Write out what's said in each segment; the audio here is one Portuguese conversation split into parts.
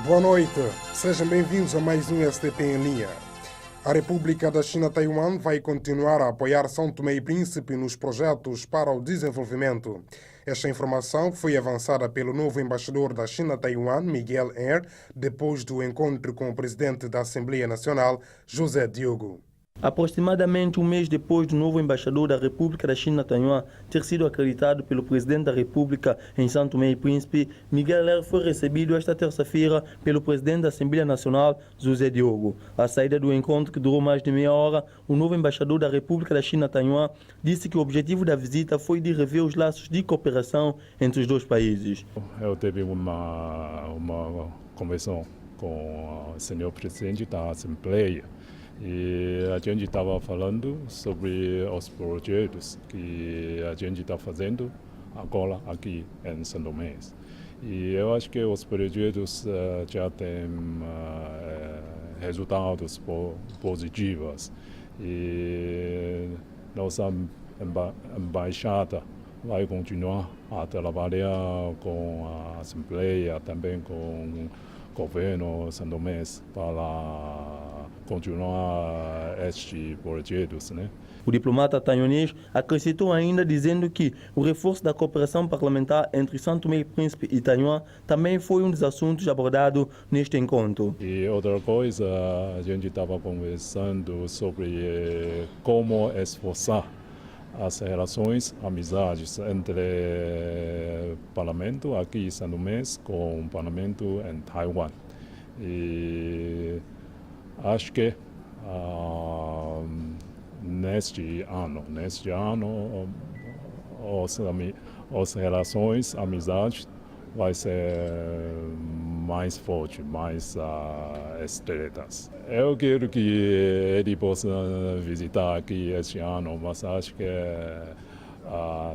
Boa noite, sejam bem-vindos a mais um STP em linha. A República da China-Taiwan vai continuar a apoiar São Tomé e Príncipe nos projetos para o desenvolvimento. Esta informação foi avançada pelo novo embaixador da China-Taiwan, Miguel Air, depois do encontro com o presidente da Assembleia Nacional, José Diogo. Aproximadamente um mês depois do novo embaixador da República da China-Taiwan ter sido acreditado pelo presidente da República em São Tomé e Príncipe, Miguel Air foi recebido esta terça-feira pelo presidente da Assembleia Nacional, José Diogo. À saída do encontro, que durou mais de meia hora, o novo embaixador da República da China-Taiwan disse que o objetivo da visita foi de rever os laços de cooperação entre os dois países. Eu tive uma conversa com o senhor presidente da Assembleia. E a gente estava falando sobre os projetos que a gente está fazendo agora aqui em São Tomé. E eu acho que os projetos já têm resultados positivos. E nossa embaixada vai continuar a trabalhar com a Assembleia, também com o governo São Tomé para continuar estes projetos, né? O diplomata taiwanês acrescentou ainda dizendo que o reforço da cooperação parlamentar entre São Tomé e Príncipe e Taiwan também foi um dos assuntos abordados neste encontro. E outra coisa, a gente estava conversando sobre como esforçar as relações, amizades entre parlamento aqui em São Tomé com o parlamento em Taiwan. E acho que neste ano, as relações, amizades vai ser mais forte, mais estreitas. Eu quero que ele possa visitar aqui este ano, mas acho que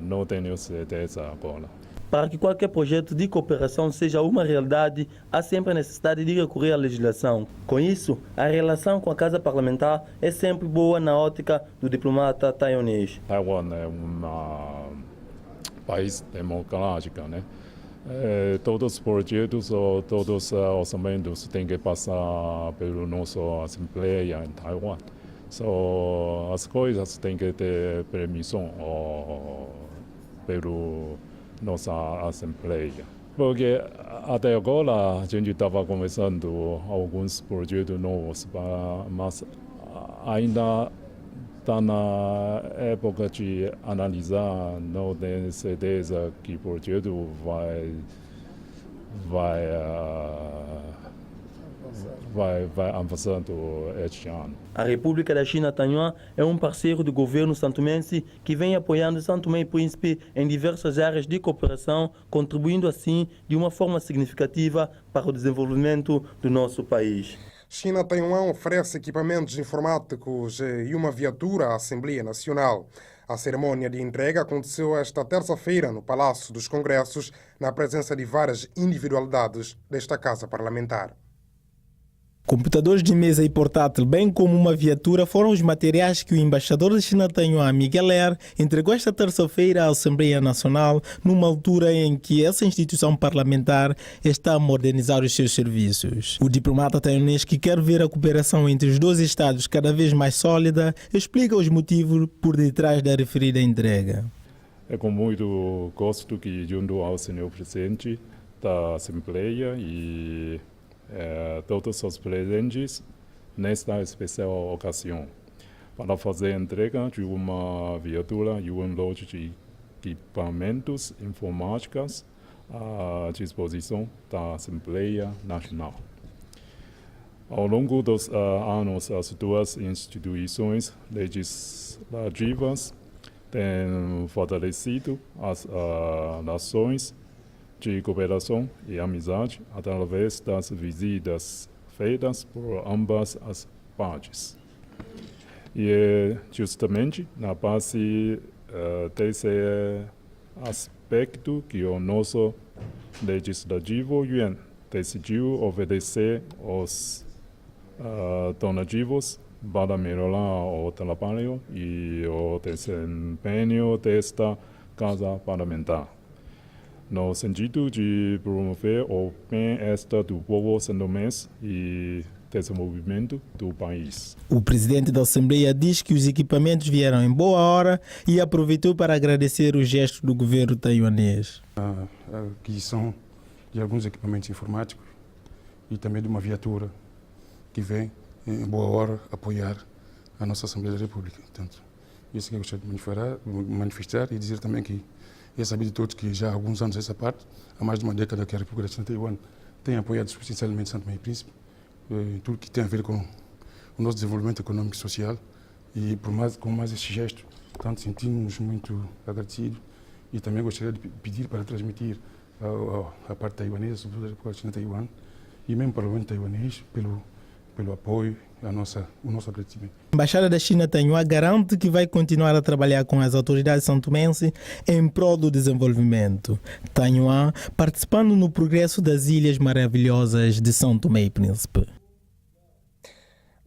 não tenho certeza agora. Para que qualquer projeto de cooperação seja uma realidade, há sempre a necessidade de recorrer à legislação. Com isso, a relação com a Casa Parlamentar é sempre boa na ótica do diplomata taiwanês. Taiwan é um país democrático, né? Todos os projetos ou todos os orçamentos têm que passar pela nossa Assembleia em Taiwan. As coisas têm que ter permissão pelo nossa Assembleia. Porque até agora a gente estava conversando alguns projetos novos, mas ainda está na época de analisar, não tenho certeza que projeto vai avançando este ano. A República da China-Taiwan é um parceiro do governo santomense que vem apoiando São Tomé e Príncipe em diversas áreas de cooperação, contribuindo assim de uma forma significativa para o desenvolvimento do nosso país. China-Taiwan oferece equipamentos informáticos e uma viatura à Assembleia Nacional. A cerimônia de entrega aconteceu esta terça-feira no Palácio dos Congressos, na presença de várias individualidades desta Casa Parlamentar. Computadores de mesa e portátil, bem como uma viatura, foram os materiais que o embaixador da China-Taiwan, Miguel Air, entregou esta terça-feira à Assembleia Nacional, numa altura em que essa instituição parlamentar está a modernizar os seus serviços. O diplomata taiwanês, que quer ver a cooperação entre os dois Estados cada vez mais sólida, explica os motivos por detrás da referida entrega. É com muito gosto que, junto ao senhor presidente da Assembleia e todos os presentes nesta especial ocasião, para fazer a entrega de uma viatura e um lote de equipamentos informáticos à disposição da Assembleia Nacional. Ao longo dos anos, as duas instituições legislativas têm fortalecido as relações de cooperação e amizade através das visitas feitas por ambas as partes. E é justamente na base desse aspecto que o nosso Legislativo Yuan decidiu oferecer os donativos para melhorar o trabalho e o desempenho desta Casa Parlamentar. no sentido de promover o bem-estar do povo santomense e desenvolvimento do país. O presidente da Assembleia diz que os equipamentos vieram em boa hora e aproveitou para agradecer o gesto do governo taiwanês. A aquisição de alguns equipamentos informáticos e também de uma viatura que vem em boa hora apoiar a nossa Assembleia da República. Portanto, isso que eu gostaria de manifestar e dizer também que é sabido de todos que já há alguns anos essa parte, há mais de uma década que a República da China Taiwan tem apoiado especialmente Santo Tomé e Príncipe, tudo que tem a ver com o nosso desenvolvimento econômico e social, e com mais esse gesto, portanto, sentimos-nos muito agradecidos e também gostaria de pedir para transmitir à parte taiwanesa, sobretudo a República da China Taiwan, e mesmo para o governo taiwanês, pelo apoio ao nosso agradecimento. A Embaixada da China Taiwan garante que vai continuar a trabalhar com as autoridades santomenses em prol do desenvolvimento. Taiwan participando no progresso das Ilhas Maravilhosas de São Tomé e Príncipe.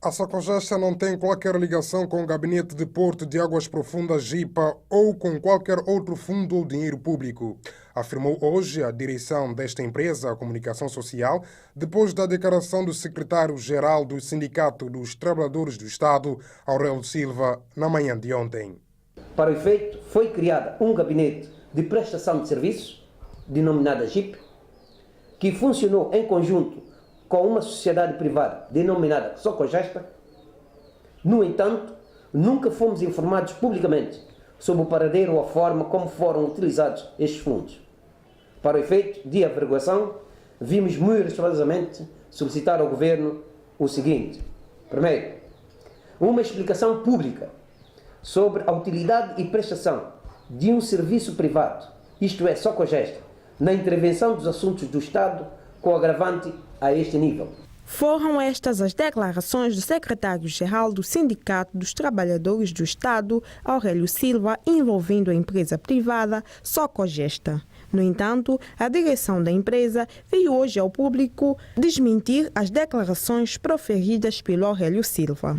A Socogesta não tem qualquer ligação com o Gabinete de Porto de Águas Profundas GIPA ou com qualquer outro fundo ou dinheiro público, afirmou hoje a direção desta empresa, a Comunicação Social, depois da declaração do secretário-geral do Sindicato dos Trabalhadores do Estado, Aurélio Silva, na manhã de ontem. Para o efeito, foi criado um gabinete de prestação de serviços, denominada GIP, que funcionou em conjunto com uma sociedade privada denominada Socogesta. No entanto, nunca fomos informados publicamente sobre o paradeiro ou a forma como foram utilizados estes fundos. Para o efeito de averiguação, vimos muito respeitosamente solicitar ao Governo o seguinte: primeiro, uma explicação pública sobre a utilidade e prestação de um serviço privado, isto é, Socogesta, na intervenção dos assuntos do Estado, com agravante a este nível. Foram estas as declarações do secretário-geral do Sindicato dos Trabalhadores do Estado, Aurélio Silva, envolvendo a empresa privada Socogesta. No entanto, a direção da empresa veio hoje ao público desmentir as declarações proferidas pelo Aurélio Silva.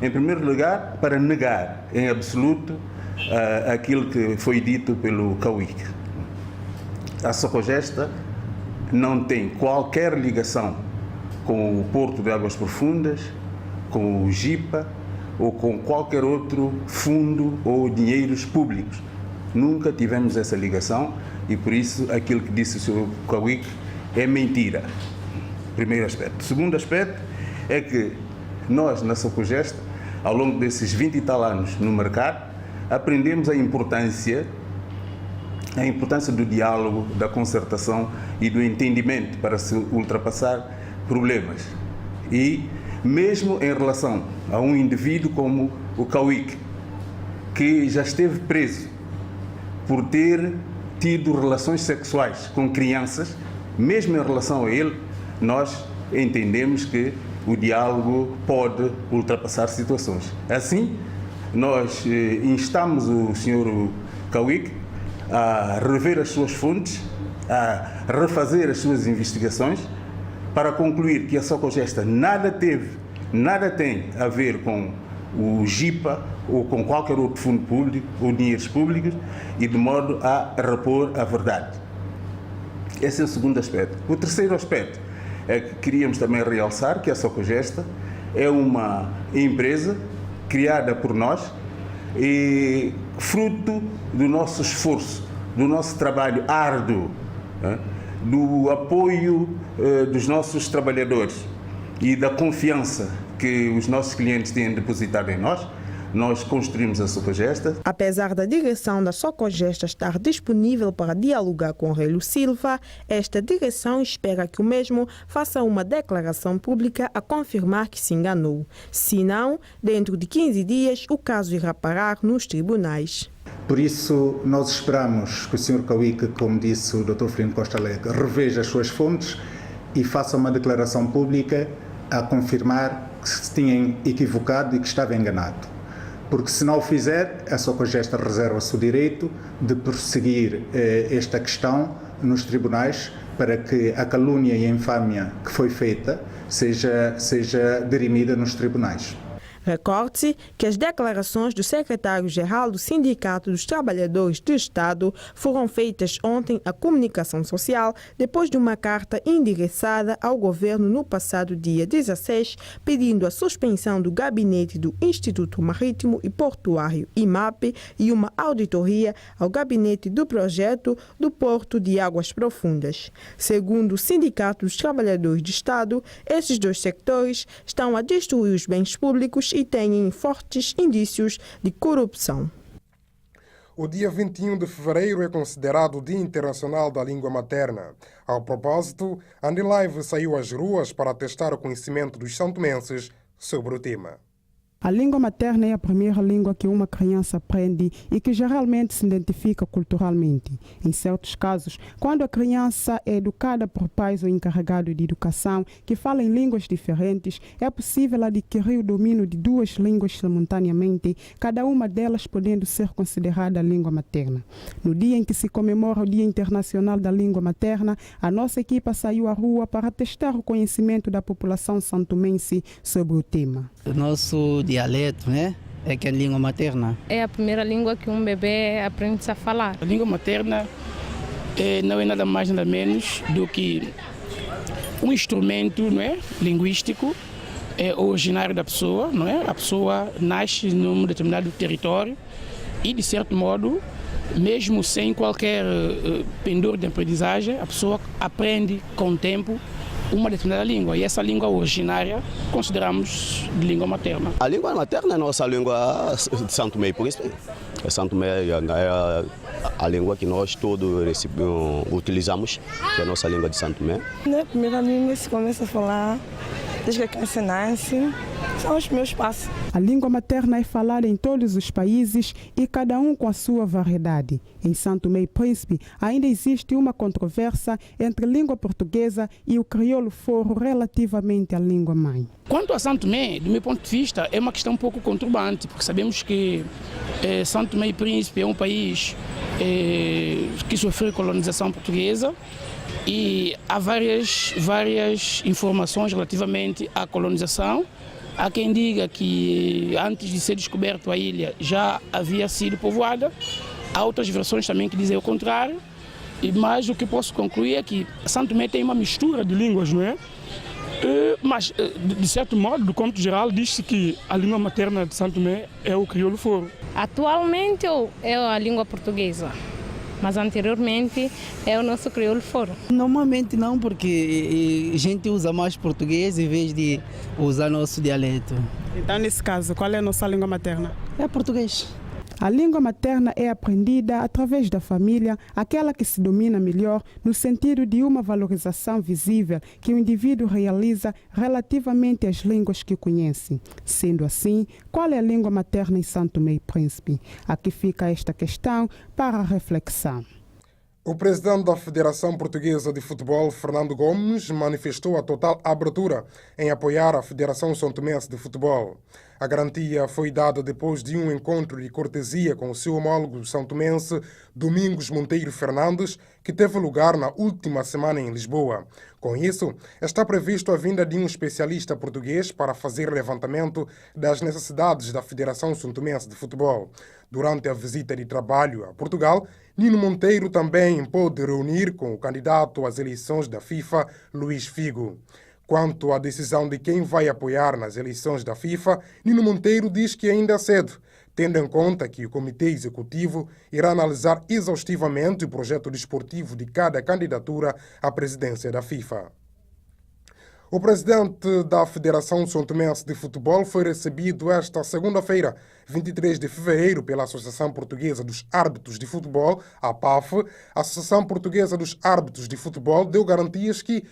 Em primeiro lugar, para negar em absoluto aquilo que foi dito pelo CAUIC. A Socogesta não tem qualquer ligação com o Porto de Águas Profundas, com o GIPA ou com qualquer outro fundo ou dinheiros públicos. Nunca tivemos essa ligação e, por isso, aquilo que disse o Sr. CAUIC é mentira. Primeiro aspecto. Segundo aspecto é que nós, na Socogesta, ao longo desses 20 e tal anos no mercado, aprendemos a importância do diálogo, da concertação e do entendimento para se ultrapassar problemas. E mesmo em relação a um indivíduo como o CAUIC, que já esteve preso por ter tido relações sexuais com crianças, mesmo em relação a ele, nós entendemos que o diálogo pode ultrapassar situações. Assim, nós instamos o Sr. CAUIC a rever as suas fontes, a refazer as suas investigações, para concluir que a Socogesta nada tem a ver com o GIPA ou com qualquer outro fundo público ou dinheiros públicos, e de modo a repor a verdade. Esse é o segundo aspecto. O terceiro aspecto é que queríamos também realçar que a Socogesta é uma empresa criada por nós e fruto do nosso esforço, do nosso trabalho árduo, do apoio dos nossos trabalhadores e da confiança que os nossos clientes têm depositado em nós construímos a Socogesta. Apesar da direção da Socogesta estar disponível para dialogar com Aurélio Silva, esta direção espera que o mesmo faça uma declaração pública a confirmar que se enganou. Se não, dentro de 15 dias, o caso irá parar nos tribunais. Por isso, nós esperamos que o Sr. CAUIC, como disse o Dr. Firmino Costa Alegre, reveja as suas fontes e faça uma declaração pública a confirmar que se tinha equivocado e que estava enganado. Porque se não o fizer, a Socogesta reserva-se o direito de prosseguir esta questão nos tribunais para que a calúnia e a infâmia que foi feita seja dirimida nos tribunais. Recorde-se que as declarações do secretário-geral do Sindicato dos Trabalhadores do Estado foram feitas ontem à comunicação social depois de uma carta endereçada ao governo no passado dia 16, pedindo a suspensão do gabinete do Instituto Marítimo e Portuário IMAP e uma auditoria ao gabinete do projeto do Porto de Águas Profundas. Segundo o Sindicato dos Trabalhadores do Estado, esses dois sectores estão a destruir os bens públicos e têm fortes indícios de corrupção. O dia 21 de fevereiro é considerado o Dia Internacional da Língua Materna. Ao propósito, a Andilive saiu às ruas para testar o conhecimento dos santomenses sobre o tema. A língua materna é a primeira língua que uma criança aprende e que geralmente se identifica culturalmente. Em certos casos, quando a criança é educada por pais ou encarregados de educação que falam línguas diferentes, é possível adquirir o domínio de duas línguas simultaneamente, cada uma delas podendo ser considerada a língua materna. No dia em que se comemora o Dia Internacional da Língua Materna, a nossa equipa saiu à rua para testar o conhecimento da população santomense sobre o tema. O nosso dialeto, né? É que é a língua materna. É a primeira língua que um bebê aprende a falar. A língua materna não é nada mais nada menos do que um instrumento, não é, linguístico, originário da pessoa, não é? A pessoa nasce num determinado território e, de certo modo, mesmo sem qualquer pendor de aprendizagem, a pessoa aprende com o tempo uma determinada língua, e essa língua originária consideramos de língua materna. A língua materna é a nossa língua de Santo Tomé e Príncipe. Santo Tomé é a língua que nós todos utilizamos, que é a nossa língua de Santo Tomé. A primeira língua se começa a falar desde que a criança nasce, são os meus passos. A língua materna é falada em todos os países e cada um com a sua variedade. Em Santo Tomé e Príncipe ainda existe uma controvérsia entre a língua portuguesa e o crioulo foro relativamente à língua mãe. Quanto a Santo Tomé, do meu ponto de vista, é uma questão um pouco conturbante, porque sabemos que Santo Tomé e Príncipe é um país que sofreu colonização portuguesa e há várias informações relativamente à colonização. Há quem diga que antes de ser descoberto a ilha já havia sido povoada. Há outras versões também que dizem o contrário. Mas o que posso concluir é que Santo Tomé tem uma mistura de línguas, não é? Mas, de certo modo, do conto geral, diz-se que a língua materna de Santo Tomé é o crioulo foro. Atualmente é a língua portuguesa, mas anteriormente é o nosso crioulo foro. Normalmente não, porque a gente usa mais português em vez de usar nosso dialeto. Então, nesse caso, qual é a nossa língua materna? É português. A língua materna é aprendida através da família, aquela que se domina melhor, no sentido de uma valorização visível que o indivíduo realiza relativamente às línguas que conhece. Sendo assim, qual é a língua materna em Santo Tomé e Príncipe? Aqui fica esta questão para a reflexão. O presidente da Federação Portuguesa de Futebol, Fernando Gomes, manifestou a total abertura em apoiar a Federação Santomense de Futebol. A garantia foi dada depois de um encontro de cortesia com o seu homólogo santomense, Domingos Monteiro Fernandes, que teve lugar na última semana em Lisboa. Com isso, está previsto a vinda de um especialista português para fazer levantamento das necessidades da Federação Santomense de Futebol. Durante a visita de trabalho a Portugal, Nino Monteiro também pôde reunir com o candidato às eleições da FIFA, Luís Figo. Quanto à decisão de quem vai apoiar nas eleições da FIFA, Nino Monteiro diz que ainda é cedo, tendo em conta que o Comitê Executivo irá analisar exaustivamente o projeto desportivo de cada candidatura à presidência da FIFA. O presidente da Federação Santomense de Futebol foi recebido esta segunda-feira, 23 de fevereiro, pela Associação Portuguesa dos Árbitros de Futebol, a APAF. A Associação Portuguesa dos Árbitros de Futebol deu garantias que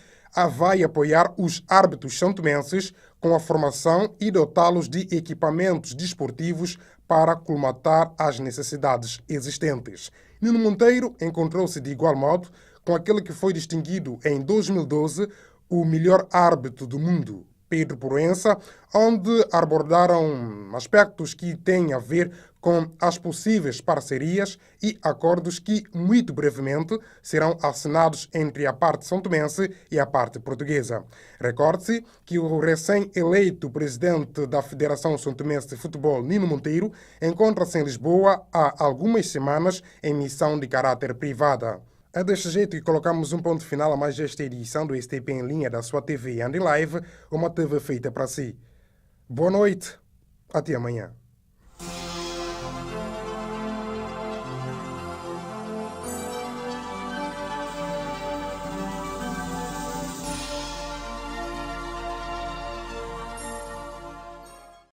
vai apoiar os árbitros santomenses com a formação e dotá-los de equipamentos desportivos para colmatar as necessidades existentes. Nino Monteiro encontrou-se de igual modo com aquele que foi distinguido em 2012 o melhor árbitro do mundo, Pedro Proença, onde abordaram aspectos que têm a ver com as possíveis parcerias e acordos que, muito brevemente, serão assinados entre a parte são-tomense e a parte portuguesa. Recorde-se que o recém-eleito presidente da Federação São-Tomense de Futebol, Nino Monteiro, encontra-se em Lisboa há algumas semanas em missão de caráter privada. É deste jeito que colocamos um ponto final a mais esta edição do STP em linha da sua TV Andi Live, uma TV feita para si. Boa noite, até amanhã.